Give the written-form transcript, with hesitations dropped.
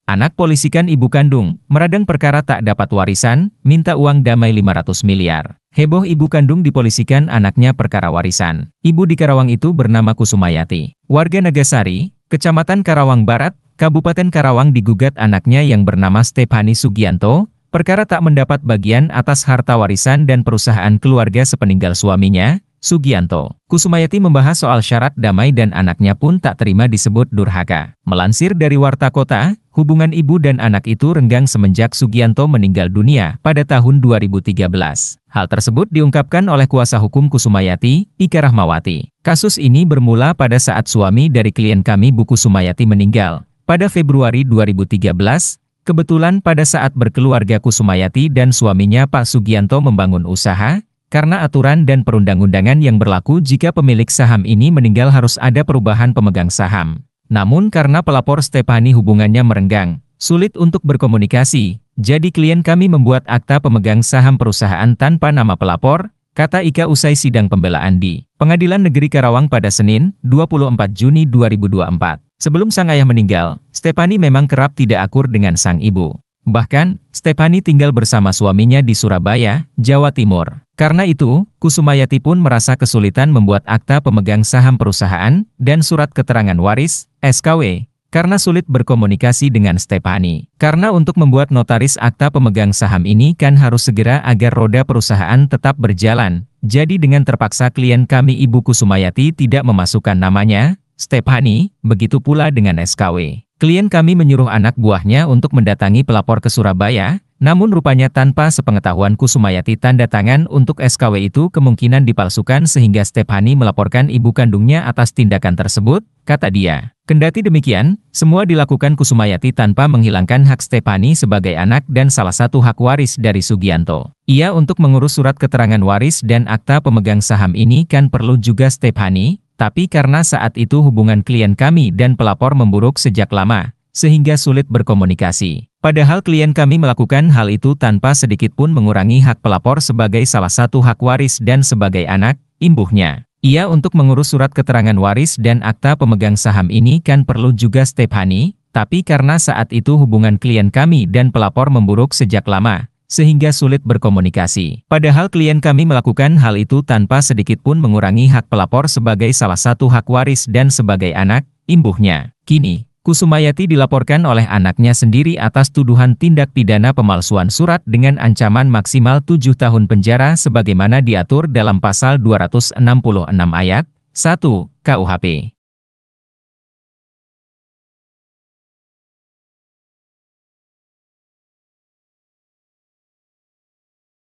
Anak polisikan ibu kandung, meradang perkara tak dapat warisan, minta uang damai 500 miliar. Heboh ibu kandung dipolisikan anaknya perkara warisan. Ibu di Karawang itu bernama Kusumayati. Warga Nagasari, Kecamatan Karawang Barat, Kabupaten Karawang digugat anaknya yang bernama Stephanie Sugianto, perkara tak mendapat bagian atas harta warisan dan perusahaan keluarga sepeninggal suaminya, Sugianto. Kusumayati membahas soal syarat damai dan anaknya pun tak terima disebut durhaka. Melansir dari Warta Kota, hubungan ibu dan anak itu renggang semenjak Sugianto meninggal dunia pada tahun 2013. Hal tersebut diungkapkan oleh kuasa hukum Kusumayati, Ika Rahmawati. Kasus ini bermula pada saat suami dari klien kami Bu Kusumayati meninggal. Pada Februari 2013, kebetulan pada saat berkeluarga Kusumayati dan suaminya Pak Sugianto membangun usaha, karena aturan dan perundang-undangan yang berlaku jika pemilik saham ini meninggal harus ada perubahan pemegang saham. Namun karena pelapor Stephanie hubungannya merenggang, sulit untuk berkomunikasi, jadi klien kami membuat akta pemegang saham perusahaan tanpa nama pelapor, kata Ika usai sidang pembelaan di Pengadilan Negeri Karawang pada Senin, 24 Juni 2024. Sebelum sang ayah meninggal, Stephanie memang kerap tidak akur dengan sang ibu. Bahkan, Stephanie tinggal bersama suaminya di Surabaya, Jawa Timur. Karena itu, Kusumayati pun merasa kesulitan membuat akta pemegang saham perusahaan dan surat keterangan waris, SKW, karena sulit berkomunikasi dengan Stephanie. Karena untuk membuat notaris akta pemegang saham ini kan harus segera agar roda perusahaan tetap berjalan. Jadi dengan terpaksa klien kami Ibu Kusumayati tidak memasukkan namanya, Stephanie, begitu pula dengan SKW. Klien kami menyuruh anak buahnya untuk mendatangi pelapor ke Surabaya, namun rupanya tanpa sepengetahuan Kusumayati tanda tangan untuk SKW itu kemungkinan dipalsukan sehingga Stephanie melaporkan ibu kandungnya atas tindakan tersebut, kata dia. Kendati demikian, semua dilakukan Kusumayati tanpa menghilangkan hak Stephanie sebagai anak dan salah satu hak waris dari Sugianto. Ia untuk mengurus surat keterangan waris dan akta pemegang saham ini kan perlu juga Stephanie, tapi karena saat itu hubungan klien kami dan pelapor memburuk sejak lama, sehingga sulit berkomunikasi. Padahal klien kami melakukan hal itu tanpa sedikit pun mengurangi hak pelapor sebagai salah satu hak waris dan sebagai anak, imbuhnya. Ia untuk mengurus surat keterangan waris dan akta pemegang saham ini kan perlu juga Stephanie, tapi karena saat itu hubungan klien kami dan pelapor memburuk sejak lama, sehingga sulit berkomunikasi. Padahal klien kami melakukan hal itu tanpa sedikit pun mengurangi hak pelapor sebagai salah satu hak waris dan sebagai anak, imbuhnya. Kini, Kusumayati dilaporkan oleh anaknya sendiri atas tuduhan tindak pidana pemalsuan surat dengan ancaman maksimal 7 tahun penjara sebagaimana diatur dalam pasal 266 ayat 1 KUHP.